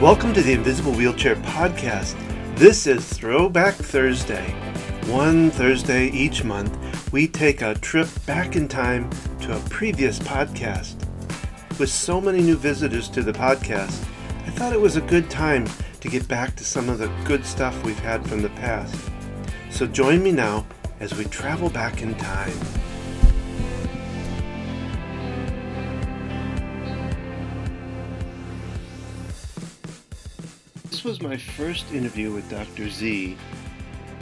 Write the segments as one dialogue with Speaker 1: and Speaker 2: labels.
Speaker 1: Welcome to the Invisible Wheelchair Podcast. This is Throwback Thursday. One Thursday each month, we take a trip back in time to a previous podcast. With so many new visitors to the podcast, I thought it was a good time to get back to some of the good stuff we've had from the past. So join me now as we travel back in time. This was my first interview with Dr. Z.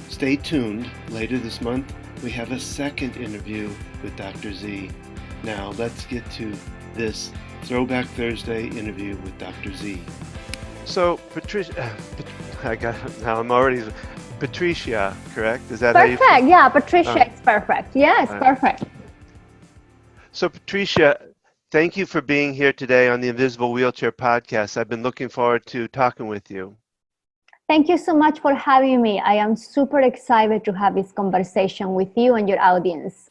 Speaker 1: Stay tuned. Later this month, we have a second interview with Dr. Z. Now, let's get to this Throwback Thursday interview with Dr. Z. So, Patricia, Patricia, correct? Is that
Speaker 2: perfect?
Speaker 1: How you...
Speaker 2: Yeah, Patricia, it's perfect. Yeah, it's perfect.
Speaker 1: So, Patricia, thank you for being here today on the Invisible Wheelchair Podcast. I've been looking forward to talking with you.
Speaker 2: Thank you so much for having me. I am super excited to have this conversation with you and your audience.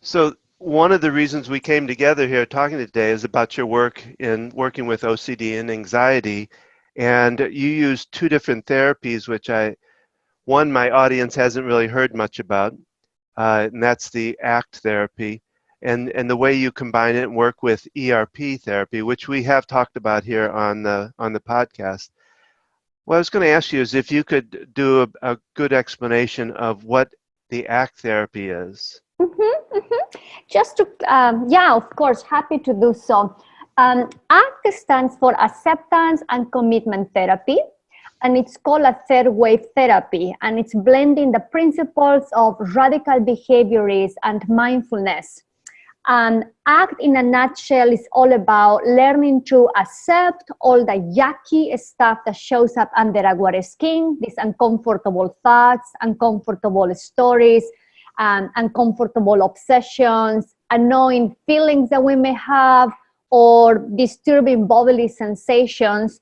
Speaker 1: So one of the reasons we came together here talking today is about your work in working with OCD and anxiety. And you use two different therapies, which my audience hasn't really heard much about, and that's the ACT therapy. And the way you combine it and work with ERP therapy, which we have talked about here on the podcast. What I was going to ask you is if you could do a good explanation of what the ACT therapy is.
Speaker 2: Just to, of course, happy to do so. ACT stands for Acceptance and Commitment Therapy, and it's called a third wave therapy, and it's blending the principles of radical behaviorism and mindfulness. ACT in a nutshell is all about learning to accept all the yucky stuff that shows up under our skin, these uncomfortable thoughts, uncomfortable stories, uncomfortable obsessions, annoying feelings that we may have, or disturbing bodily sensations.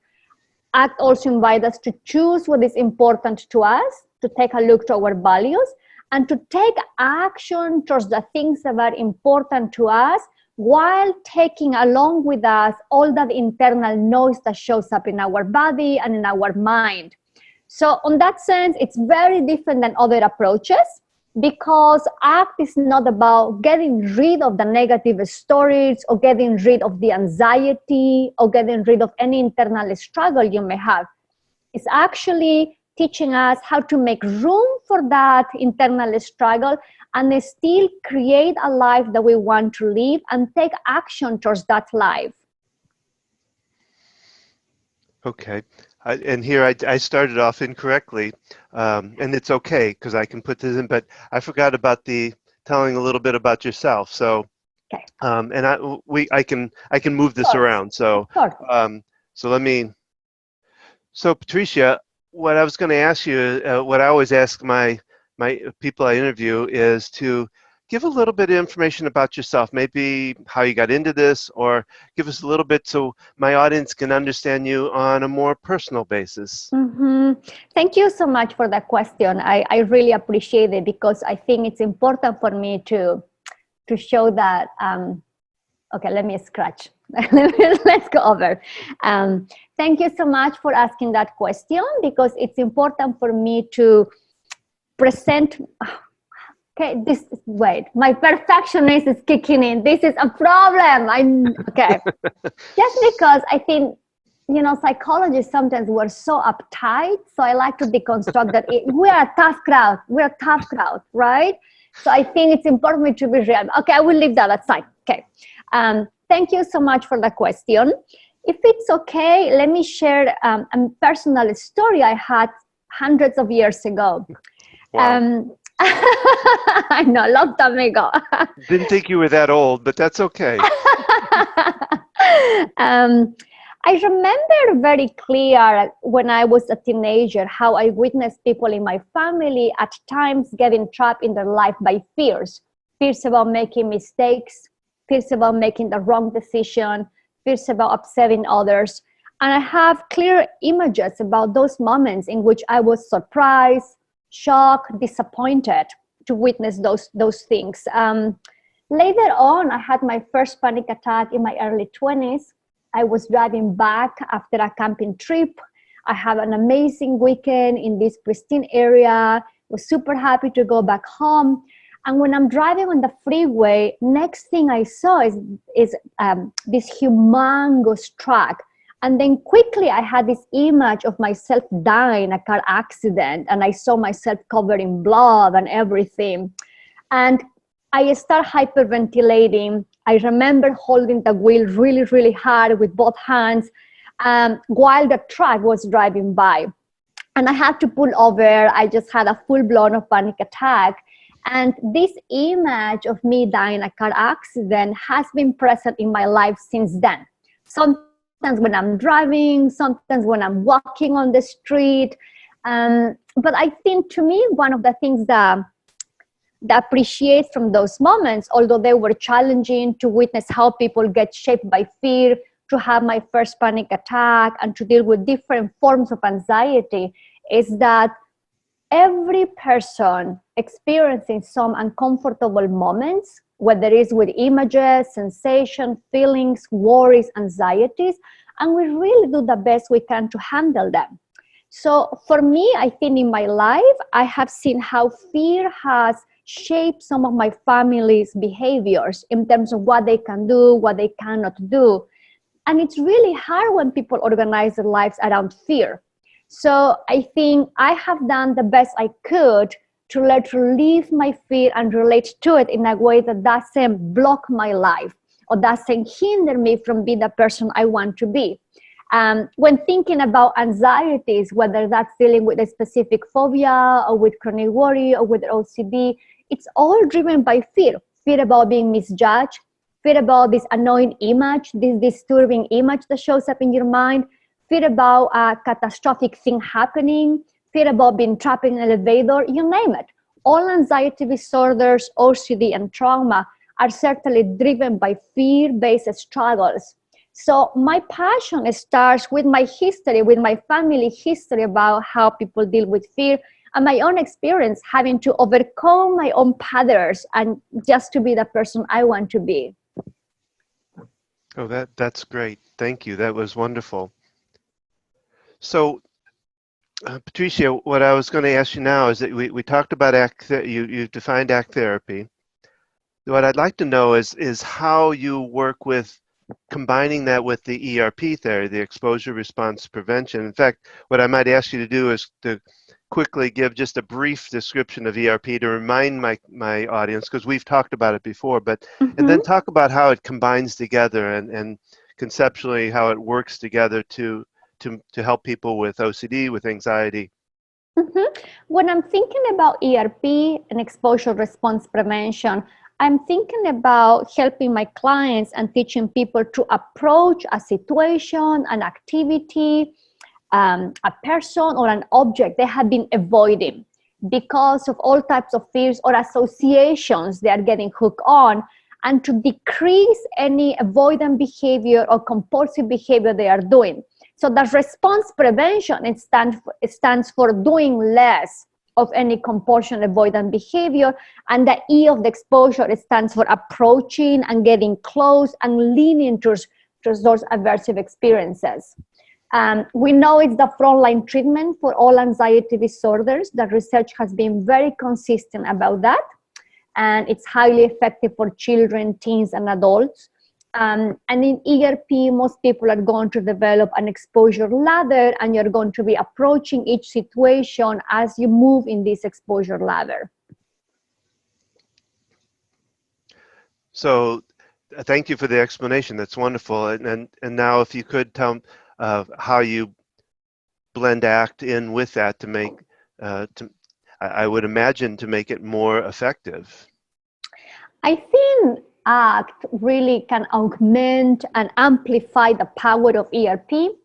Speaker 2: ACT also invites us to choose what is important to us, to take a look to our values, and to take action towards the things that are important to us while taking along with us all that internal noise that shows up in our body and in our mind. So in that sense, it's very different than other approaches because ACT is not about getting rid of the negative stories or getting rid of the anxiety or getting rid of any internal struggle you may have. It's actually teaching us how to make room for that internal struggle and still create a life that we want to live and take action towards that life. Okay.
Speaker 1: And here I started off incorrectly, and it's okay because I can put this in, but I forgot about telling a little bit about yourself. So,
Speaker 2: okay.
Speaker 1: And I can move this around. So, So Patricia, what I was going to ask you, what I always ask my people I interview is to give a little bit of information about yourself, maybe how you got into this, or give us a little bit so my audience can understand you on a more personal basis.
Speaker 2: Thank you so much for that question. I really appreciate it because I think it's important for me to show that, okay, let me scratch. Let's go over. Thank you so much for asking that question because it's important for me to present. Okay, my perfectionist is kicking in. This is a problem. Okay. Just because I think, psychologists sometimes we're so uptight. So I like to deconstruct that we are a tough crowd. We're a tough crowd, right? So I think it's important for me to be real. Okay, I will leave that aside. Okay. Thank you so much for the question. If it's okay, let me share a personal story I had hundreds of years ago.
Speaker 1: Wow.
Speaker 2: I know, long time ago.
Speaker 1: Didn't think you were that old, but that's okay.
Speaker 2: I remember very clear when I was a teenager how I witnessed people in my family at times getting trapped in their life by fears. Fears about making mistakes, fears about making the wrong decision, fears about upsetting others. And I have clear images about those moments in which I was surprised, shocked, disappointed to witness those things. Later on, I had my first panic attack in my early 20s. I was driving back after a camping trip. I had an amazing weekend in this pristine area. Was super happy to go back home. And when I'm driving on the freeway, next thing I saw is this humongous truck. And then quickly I had this image of myself dying in a car accident, and I saw myself covered in blood and everything. And I start hyperventilating. I remember holding the wheel really, really hard with both hands while the truck was driving by. And I had to pull over. I just had a full-blown panic attack. And this image of me dying in a car accident has been present in my life since then. Sometimes when I'm driving, sometimes when I'm walking on the street. But I think, to me, one of the things that appreciate from those moments, although they were challenging, to witness how people get shaped by fear, to have my first panic attack, and to deal with different forms of anxiety, is that every person experiencing some uncomfortable moments, whether it's with images, sensation, feelings, worries, anxieties, and we really do the best we can to handle them. So for me, I think in my life, I have seen how fear has shaped some of my family's behaviors in terms of what they can do, what they cannot do. And it's really hard when people organize their lives around fear. So I think I have done the best I could to relieve my fear and relate to it in a way that doesn't block my life or doesn't hinder me from being the person I want to be. When thinking about anxieties, whether that's dealing with a specific phobia or with chronic worry or with OCD, it's all driven by fear. Fear about being misjudged, fear about this annoying image, this disturbing image that shows up in your mind, fear about a catastrophic thing happening, fear about being trapped in an elevator, you name it. All anxiety disorders, OCD, and trauma are certainly driven by fear-based struggles. So my passion starts with my history, with my family history about how people deal with fear, and my own experience having to overcome my own patterns and just to be the person I want to be.
Speaker 1: Oh, that's great. Thank you. That was wonderful. So, Patricia, what I was going to ask you now is that we talked about you defined ACT therapy. What I'd like to know is how you work with combining that with the ERP therapy, the exposure response prevention. In fact, what I might ask you to do is to quickly give just a brief description of ERP to remind my audience, because we've talked about it before, but and then talk about how it combines together and conceptually how it works together to help people with OCD, with anxiety.
Speaker 2: When I'm thinking about ERP and exposure response prevention, I'm thinking about helping my clients and teaching people to approach a situation, an activity, a person or an object they have been avoiding because of all types of fears or associations they are getting hooked on, and to decrease any avoidant behavior or compulsive behavior they are doing. So the response prevention, it stands for doing less of any compulsion avoidant behavior, and the E of the exposure, it stands for approaching and getting close and leaning towards those aversive experiences. We know it's the frontline treatment for all anxiety disorders. The research has been very consistent about that, and it's highly effective for children, teens, and adults. And in ERP, most people are going to develop an exposure ladder, and you're going to be approaching each situation as you move in this exposure ladder.
Speaker 1: So thank you for the explanation. That's wonderful. And now if you could tell how you blend ACT in with that to make, I would imagine, to make it more effective.
Speaker 2: I think ACT really can augment and amplify the power of ERP.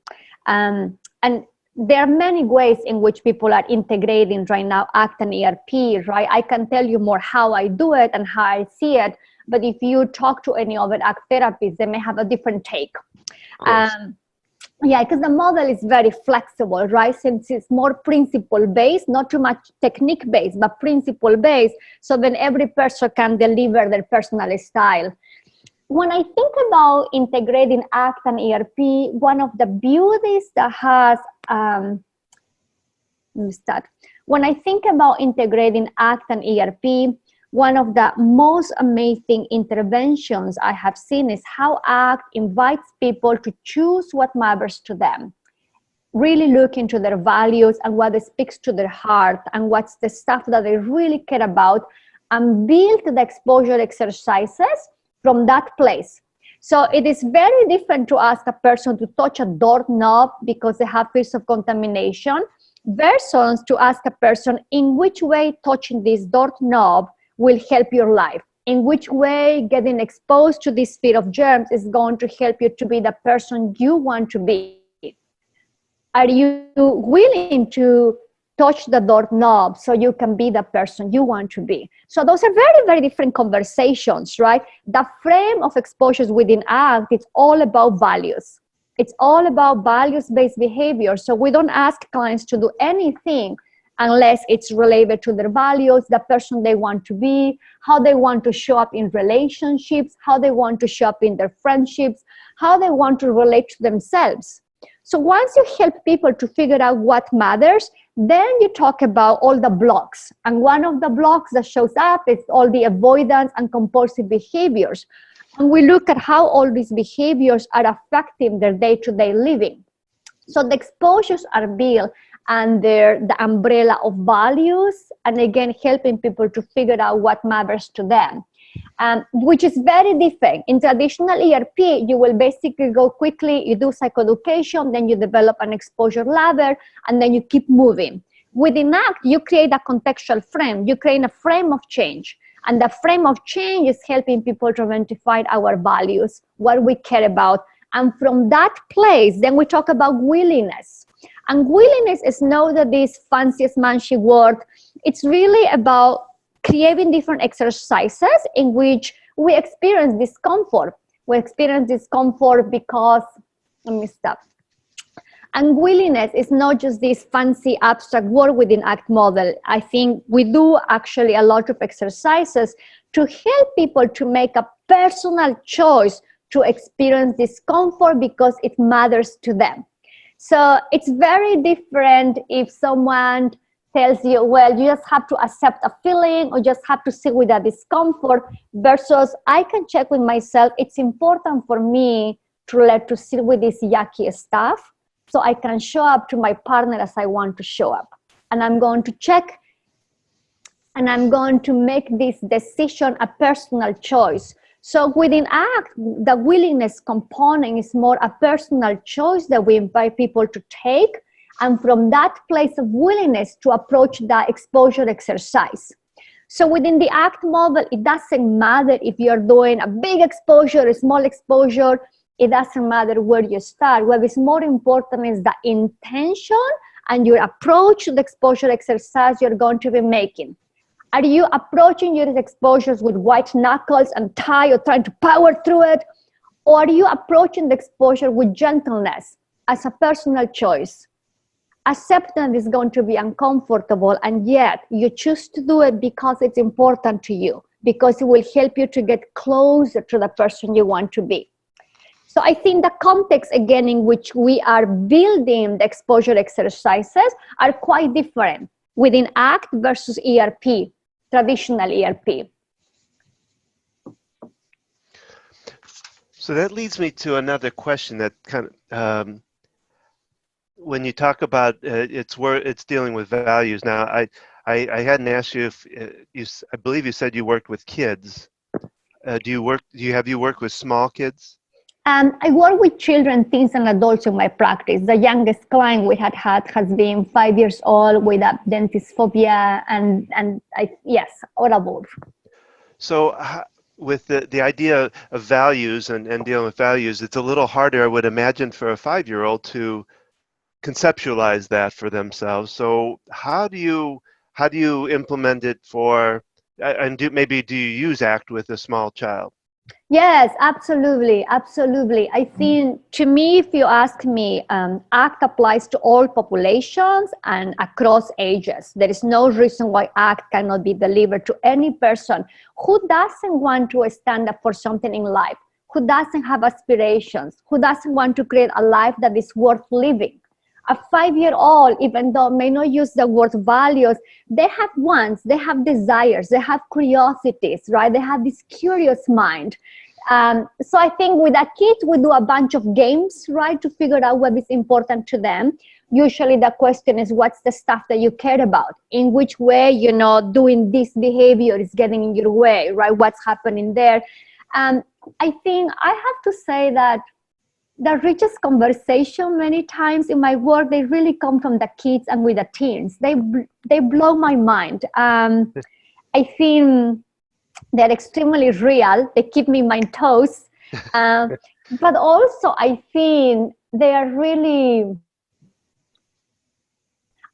Speaker 2: And there are many ways in which people are integrating right now ACT and ERP, right? I can tell you more how I do it and how I see it, but if you talk to any other ACT therapists, they may have a different take. Yeah, because the model is very flexible, right? Since it's more principle-based, not too much technique-based, but principle-based, so then every person can deliver their personal style. when I think about integrating ACT and ERP, one of the beauties that has, let me start. When I think about integrating ACT and ERP, one of the most amazing interventions I have seen is how ACT invites people to choose what matters to them. Really look into their values and what speaks to their heart and what's the stuff that they really care about, and build the exposure exercises from that place. So it is very different to ask a person to touch a doorknob because they have fears of contamination versus to ask a person in which way touching this doorknob will help your life, in which way getting exposed to this fear of germs is going to help you to be the person you want to be. Are you willing to touch the doorknob so you can be the person you want to be? So those are very, very different conversations, right? The frame of exposures within ACT, it's all about values. It's all about values-based behavior. So we don't ask clients to do anything unless it's related to their values, the person they want to be, how they want to show up in relationships, how they want to show up in their friendships, how they want to relate to themselves. So once you help people to figure out what matters, then you talk about all the blocks. And one of the blocks that shows up is all the avoidance and compulsive behaviors. And we look at how all these behaviors are affecting their day-to-day living. So the exposures are built under the umbrella of values, and again, helping people to figure out what matters to them, which is very different. In traditional ERP, you will basically go quickly, you do psychoeducation, then you develop an exposure ladder, and then you keep moving. Within ACT, you create a contextual frame, you create a frame of change, and the frame of change is helping people to identify our values, what we care about, and from that place, then we talk about willingness. And willingness is not that this fancy smanchy word. It's really about creating different exercises in which we experience discomfort. We experience discomfort because, let me stop. And willingness is not just this fancy abstract word within ACT model. I think we do actually a lot of exercises to help people to make a personal choice to experience discomfort because it matters to them. So it's very different if someone tells you, well, you just have to accept a feeling or just have to sit with that discomfort, versus I can check with myself. It's important for me to let to sit with this yucky stuff so I can show up to my partner as I want to show up. And I'm going to check and I'm going to make this decision a personal choice. So within ACT, the willingness component is more a personal choice that we invite people to take, and from that place of willingness to approach the exposure exercise. So within the ACT model, it doesn't matter if you're doing a big exposure, a small exposure, it doesn't matter where you start. What is more important is the intention and your approach to the exposure exercise you're going to be making. Are you approaching your exposures with white knuckles and tie or trying to power through it? Or are you approaching the exposure with gentleness as a personal choice? Acceptance is going to be uncomfortable, and yet you choose to do it because it's important to you, because it will help you to get closer to the person you want to be. So I think the context, again, in which we are building the exposure exercises are quite different within ACT versus ERP, traditional ERP.
Speaker 1: So that leads me to another question that kind of, when you talk about it's dealing with values. Now, I hadn't asked you if I believe you said you worked with kids. Have you worked with small kids?
Speaker 2: I work with children, teens, and adults in my practice. The youngest client we had has been 5 years old with a dentist phobia, and yes, or above.
Speaker 1: So with the idea of values and dealing with values, it's a little harder, I would imagine, for a 5-year-old to conceptualize that for themselves. So how do you implement it for, and do you use ACT with a small child?
Speaker 2: Yes, absolutely. I think, to me, if you ask me, ACT applies to all populations and across ages. There is no reason why ACT cannot be delivered to any person who doesn't want to stand up for something in life, who doesn't have aspirations, who doesn't want to create a life that is worth living. A 5-year-old, even though may not use the word values, they have wants, they have desires, they have curiosities, right? They have this curious mind. So I think with the kids, we do a bunch of games, right, to figure out what is important to them. Usually the question is, what's the stuff that you care about? In which way, doing this behavior is getting in your way, right? What's happening there? I think I have to say that the richest conversation many times in my work, they really come from the kids and with the teens. They blow my mind. I think they're extremely real. They keep me on my toes. But also I think they are really,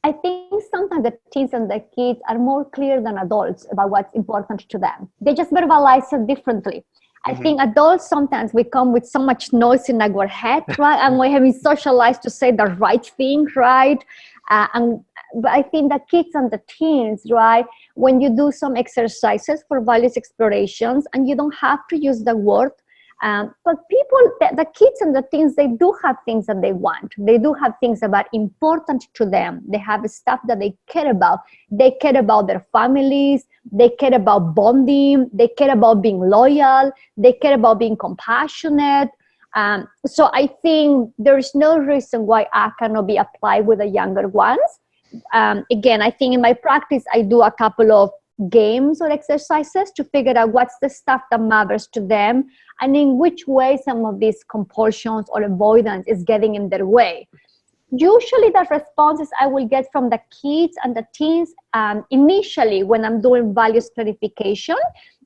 Speaker 2: I think sometimes the teens and the kids are more clear than adults about what's important to them. They just verbalize it differently. I think adults, sometimes we come with so much noise in our head, right? And we have been socialized to say the right thing, right? But I think the kids and the teens, right? When you do some exercises for values explorations, and you don't have to use the word, but the kids and the teens, they do have things that they want. They do have things that are important to them. They have stuff that they care about. They care about their families. They care about bonding. They care about being loyal. They care about being compassionate. So I think there is no reason why I cannot be applied with the younger ones. Again, I think in my practice, I do a couple of games or exercises to figure out what's the stuff that matters to them and in which way some of these compulsions or avoidance is getting in their way. Usually the responses I will get from the kids and the teens initially when I'm doing values clarification,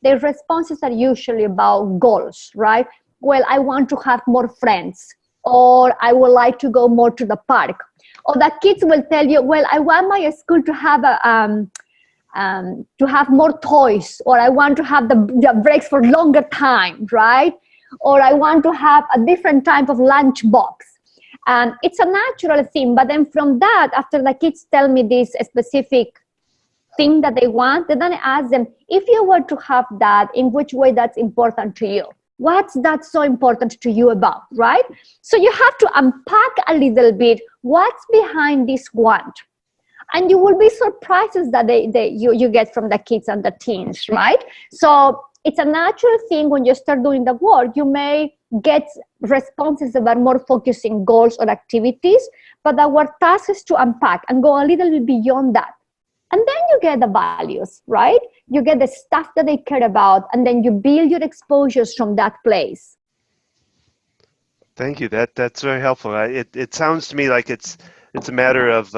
Speaker 2: the responses are usually about goals, right? Well, I want to have more friends, or I would like to go more to the park. Or the kids will tell you, well, I want my school to have to have more toys, or I want to have the breaks for longer time, right? Or I want to have a different type of lunch box. It's a natural thing, but then from that, after the kids tell me this specific thing that they want, then I ask them, if you were to have that, in which way that's important to you? What's that so important to you about, right? So you have to unpack a little bit what's behind this want. And you will be surprised that you get from the kids and the teens, right? So it's a natural thing when you start doing the work. You may get responses that are more focusing goals or activities, but our task is to unpack and go a little bit beyond that. And then you get the values, right? You get the stuff that they care about, and then you build your exposures from that place.
Speaker 1: Thank you. That's very helpful. It sounds to me like it's a matter of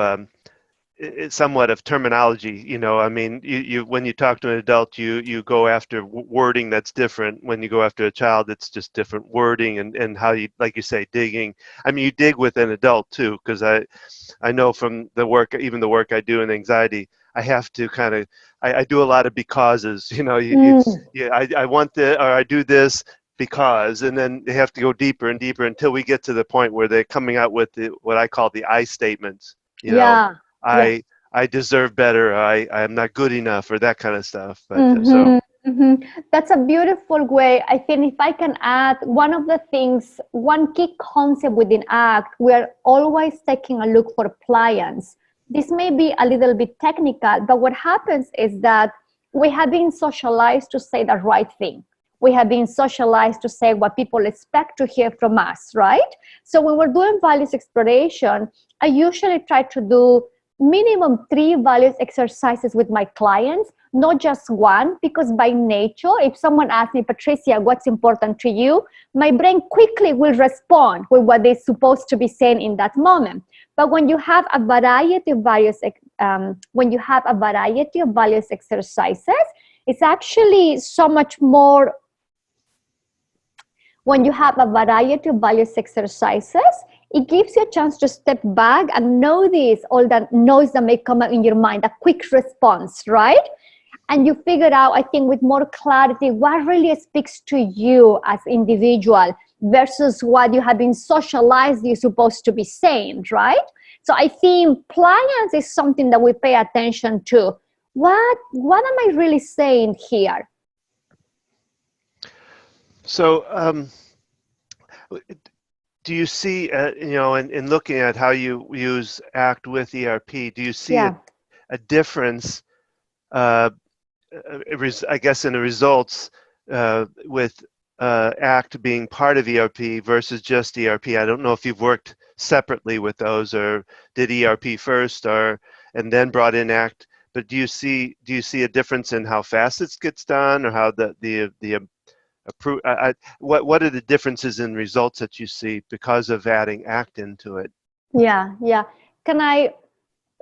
Speaker 1: it's somewhat of terminology. I mean, you when you talk to an adult, you go after wording that's different. When you go after a child, it's just different wording and how you, like you say, digging. I mean, you dig with an adult too, because I know from the work, even the work I do in anxiety, I have to kind of I do a lot of becauses. I want this, or I do this because, and then they have to go deeper and deeper until we get to the point where they're coming out with what I call the I statements.
Speaker 2: Yeah.
Speaker 1: I deserve better, I'm not good enough, or that kind of stuff. But
Speaker 2: That's a beautiful way. I think if I can add one of the things, one key concept within ACT, we are always taking a look for pliance. This may be a little bit technical, but what happens is that we have been socialized to say the right thing. We have been socialized to say what people expect to hear from us, right? So when we're doing values exploration, I usually try to do minimum 3 values exercises with my clients, not just one, because by nature, if someone asks me, Patricia, what's important to you? My brain quickly will respond with what they're supposed to be saying in that moment. But when you have a variety of values, exercises, it's actually so much more. When you have a variety of values exercises, it gives you a chance to step back and notice all that noise that may come up in your mind, a quick response, right? And you figure out, I think, with more clarity, what really speaks to you as individual versus what you have been socialized you're supposed to be saying, right? So I think pliance is something that we pay attention to. What am I really saying here?
Speaker 1: So, do you see, in looking at how you use ACT with ERP, do you see
Speaker 2: Yeah.
Speaker 1: a difference, uh, I guess, in the results with ACT being part of ERP versus just ERP? I don't know if you've worked separately with those or did ERP first and then brought in ACT. But do you see a difference in how fast it gets done, or how the what are the differences in results that you see because of adding ACT into it?
Speaker 2: Yeah, yeah. Can I,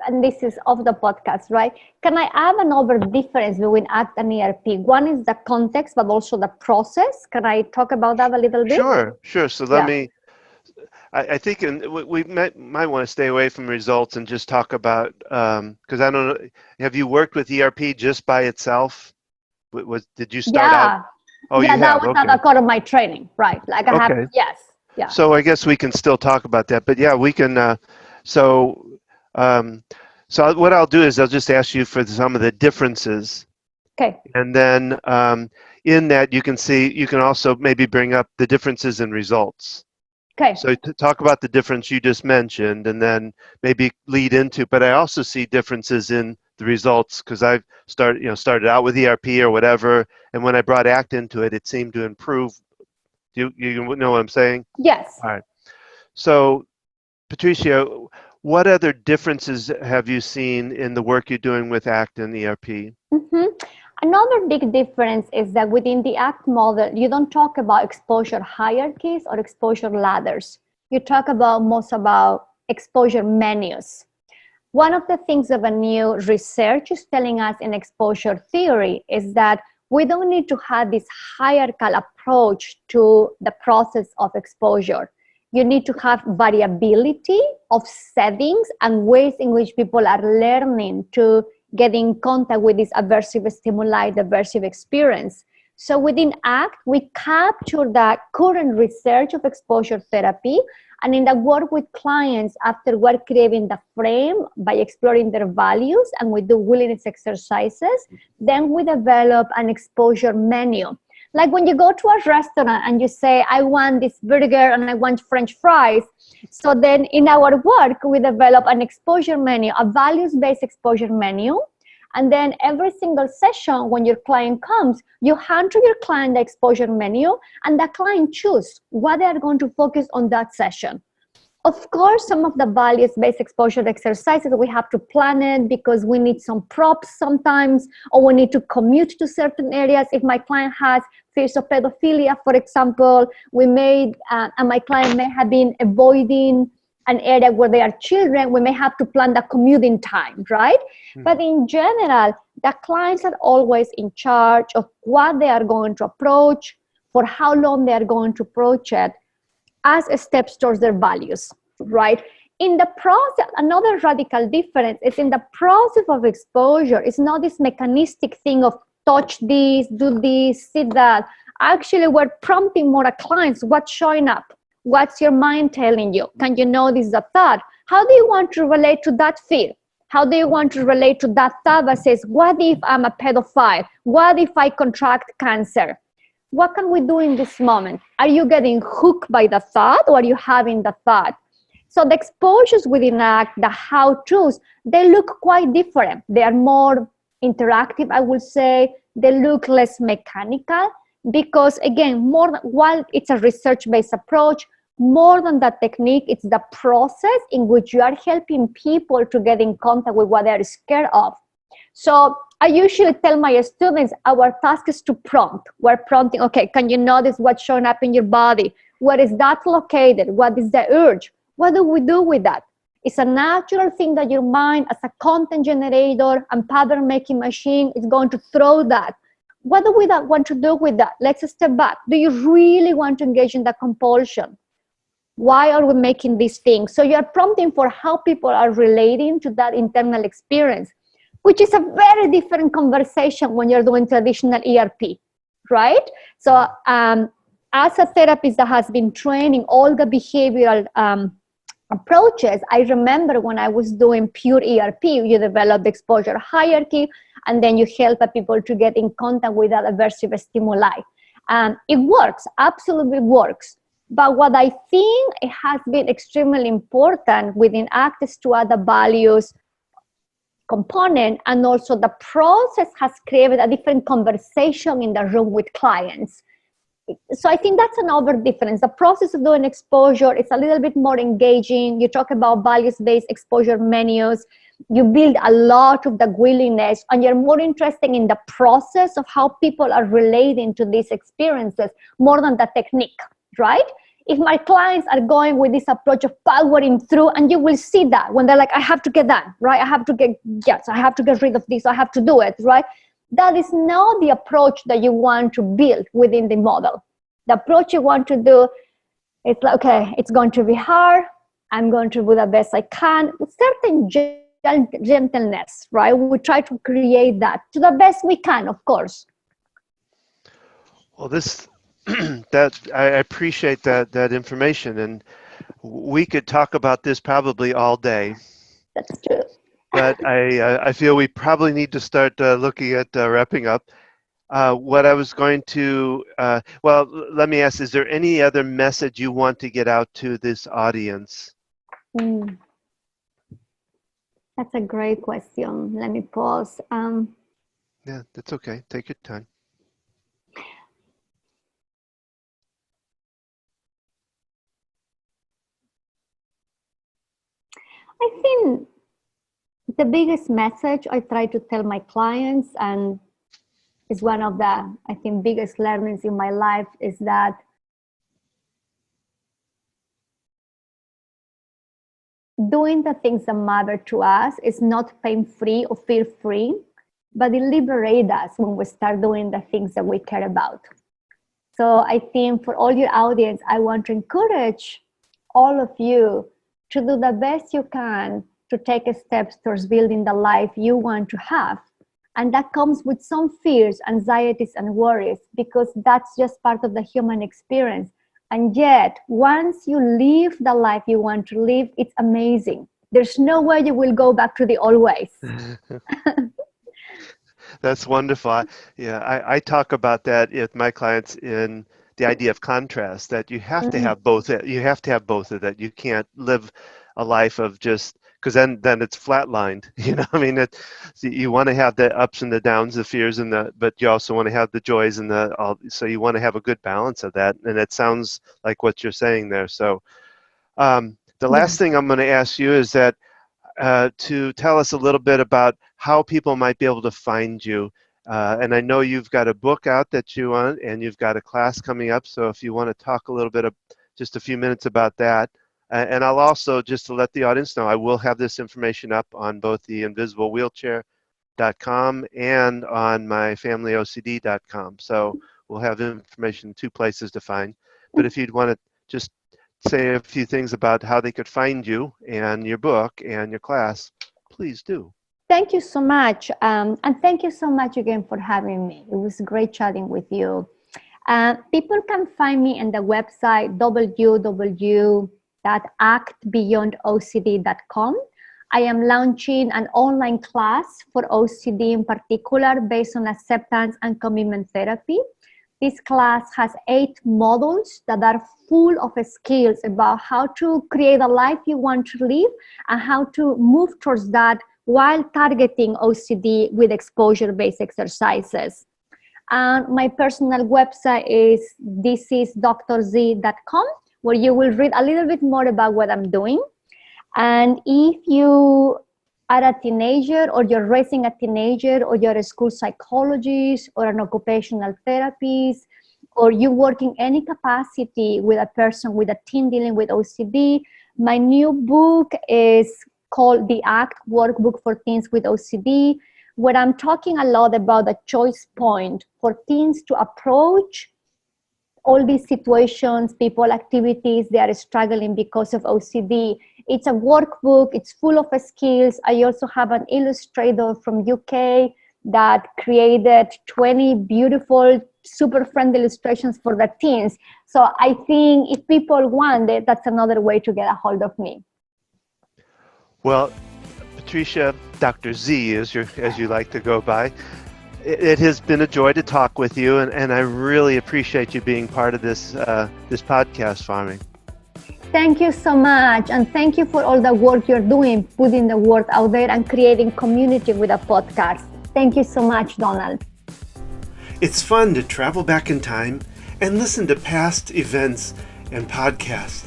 Speaker 2: and this is off the podcast, right? Can I add another difference between ACT and ERP? One is the context, but also the process. Can I talk about that a little bit?
Speaker 1: Sure. So let
Speaker 2: Yeah.
Speaker 1: me. I think we might want to stay away from results and just talk about because I don't know. Have you worked with ERP just by itself? Did you start out?
Speaker 2: Yeah.
Speaker 1: Oh,
Speaker 2: Yeah,
Speaker 1: you
Speaker 2: that
Speaker 1: have.
Speaker 2: was
Speaker 1: Okay.
Speaker 2: not a part of my training, right? Like I have,
Speaker 1: Okay.
Speaker 2: yes. Yeah.
Speaker 1: So I guess we can still talk about that. But yeah, we can. So um, so what I'll do is I'll just ask you for some of the differences,
Speaker 2: Okay.
Speaker 1: and then in that you can also maybe bring up the differences in results.
Speaker 2: Okay.
Speaker 1: So to talk about the difference you just mentioned, and then maybe lead into. But I also see differences in the results because I've started out with ERP or whatever, and when I brought ACT into it, it seemed to improve. You know what I'm saying?
Speaker 2: Yes.
Speaker 1: All right. So Patricia, what other differences have you seen in the work you're doing with ACT and ERP?
Speaker 2: Mm-hmm. Another big difference is that within the ACT model, you don't talk about exposure hierarchies or exposure ladders. You talk most about exposure menus. One of the things of a new research is telling us in exposure theory is that we don't need to have this hierarchical approach to the process of exposure. You need to have variability of settings and ways in which people are learning to get in contact with this aversive stimuli, the aversive experience. So within ACT, we capture the current research of exposure therapy, and in the work with clients, after we're creating the frame by exploring their values and we do willingness exercises, then we develop an exposure menu. Like when you go to a restaurant and you say, I want this burger and I want French fries. So then in our work, we develop an exposure menu, a values-based exposure menu. And then every single session, when your client comes, you hand to your client the exposure menu, and the client chooses what they are going to focus on that session. Of course, some of the values-based exposure exercises, we have to plan it because we need some props sometimes, or we need to commute to certain areas. If my client has fears of pedophilia, for example, and my client may have been avoiding an area where there are children, we may have to plan the commuting time, right? But in general, the clients are always in charge of what they are going to approach, for how long they are going to approach it, as steps towards their values, right? In the process, another radical difference is in the process of exposure. It's not this mechanistic thing of touch this, do this, see that. Actually, we're prompting more clients. What's showing up? What's your mind telling you? Can you notice the thought? How do you want to relate to that fear? How do you want to relate to that thought that says, what if I'm a pedophile? What if I contract cancer? What can we do in this moment? Are you getting hooked by the thought, or are you having the thought? So the exposures within ACT, the how-tos, they look quite different. They are more interactive, I would say. They look less mechanical because, again, while it's a research-based approach, more than the technique, it's the process in which you are helping people to get in contact with what they're scared of. So I usually tell my students, our task is to prompt. We're prompting, okay, can you notice what's showing up in your body? Where is that located? What is the urge? What do we do with that? It's a natural thing that your mind, as a content generator and pattern making machine, is going to throw that. What do we want to do with that? Let's step back. Do you really want to engage in the compulsion? Why are we making these things? So you're prompting for how people are relating to that internal experience, which is a very different conversation when you're doing traditional ERP, right? So as a therapist that has been training all the behavioral approaches, I remember when I was doing pure ERP, you develop the exposure hierarchy, and then you help people to get in contact with that aversive stimuli. It works, absolutely works. But what I think it has been extremely important within ACT is to add the values component, and also the process has created a different conversation in the room with clients. So I think that's another difference. The process of doing exposure is a little bit more engaging. You talk about values-based exposure menus. You build a lot of the willingness, and you're more interested in the process of how people are relating to these experiences more than the technique, right? If my clients are going with this approach of powering through, and you will see that when they're like, I have to get done, right? I have to get rid of this, I have to do it, right? That is not the approach that you want to build within the model. The approach you want to do, it's like, okay, it's going to be hard. I'm going to do the best I can with certain gentleness, right? We try to create that to the best we can, of course.
Speaker 1: Well, that I appreciate that information, and we could talk about this probably all day.
Speaker 2: That's true.
Speaker 1: But I feel we probably need to start looking at wrapping up. What I was going to, well, let me ask, is there any other message you want to get out to this audience?
Speaker 2: That's a great question. Let me pause.
Speaker 1: Yeah, that's okay. Take your time.
Speaker 2: I think the biggest message I try to tell my clients, and is one of the, I think, biggest learnings in my life, is that doing the things that matter to us is not pain-free or fear-free, but it liberates us when we start doing the things that we care about. So I think for all your audience, I want to encourage all of you to do the best you can to take steps towards building the life you want to have. And that comes with some fears, anxieties, and worries, because that's just part of the human experience. And yet, once you live the life you want to live, it's amazing. There's no way you will go back to the old ways.
Speaker 1: That's wonderful. I talk about that with my clients in the idea of contrast, that you have to have both. You have to have both of that. You can't live a life of just, because then it's flatlined. You know, I mean, you want to have the ups and the downs, the fears but you also want to have the joys and so you want to have a good balance of that. And it sounds like what you're saying there. So the last thing I'm going to ask you is that to tell us a little bit about how people might be able to find you. And I know you've got a book out that you want, and you've got a class coming up. So if you want to talk a little bit of just a few minutes about that. And I'll also, just to let the audience know, I will have this information up on both the invisiblewheelchair.com and on my familyocd.com. So we'll have information in two places to find. But if you'd want to just say a few things about how they could find you and your book and your class, please do.
Speaker 2: Thank you so much. And thank you so much again for having me. It was great chatting with you. People can find me on the website www.actbeyondocd.com. I am launching an online class for OCD in particular based on acceptance and commitment therapy. This class has 8 modules that are full of skills about how to create a life you want to live and how to move towards that while targeting OCD with exposure-based exercises. And my personal website is thisisdrz.com, where you will read a little bit more about what I'm doing. And if you are a teenager, or you're raising a teenager, or you're a school psychologist or an occupational therapist, or you work in any capacity with a person, with a teen dealing with OCD, my new book is called The ACT Workbook for Teens with OCD, where I'm talking a lot about the choice point for teens to approach all these situations, people, activities they are struggling because of OCD. It's a workbook, it's full of skills. I also have an illustrator from UK that created 20 beautiful, super friendly illustrations for the teens. So I think if people want it, that's another way to get a hold of me.
Speaker 1: Well, Patricia, Dr. Z, as you like to go by, it has been a joy to talk with you, and I really appreciate you being part of this podcast for me.
Speaker 2: Thank you so much, and thank you for all the work you're doing, putting the word out there and creating community with a podcast. Thank you so much, Donald.
Speaker 1: It's fun to travel back in time and listen to past events and podcasts.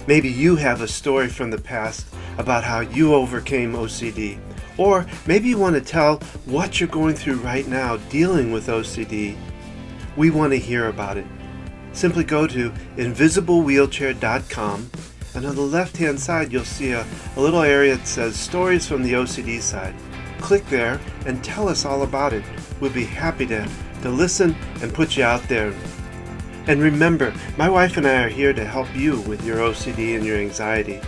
Speaker 1: Maybe you have a story from the past about how you overcame OCD, or maybe you want to tell what you're going through right now dealing with OCD. We want to hear about it. Simply go to invisiblewheelchair.com, and on the left-hand side you'll see a little area that says Stories from the OCD Side. Click there and tell us all about it. We'll be happy to listen and put you out there. And remember, my wife and I are here to help you with your OCD and your anxiety.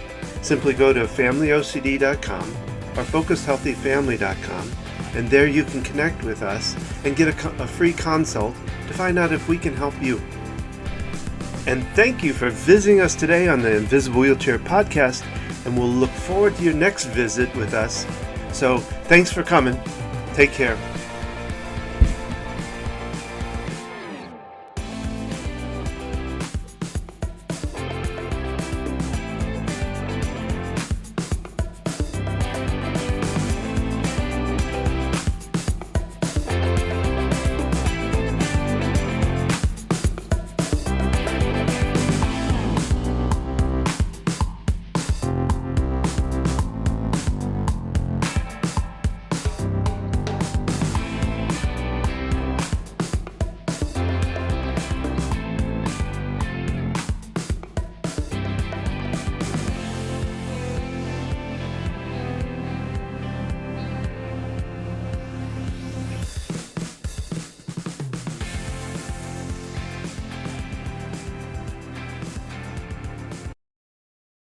Speaker 1: Simply go to familyocd.com or focusedhealthyfamily.com, and there you can connect with us and get a free consult to find out if we can help you. And thank you for visiting us today on the Invisible Wheelchair Podcast, and we'll look forward to your next visit with us. So thanks for coming. Take care.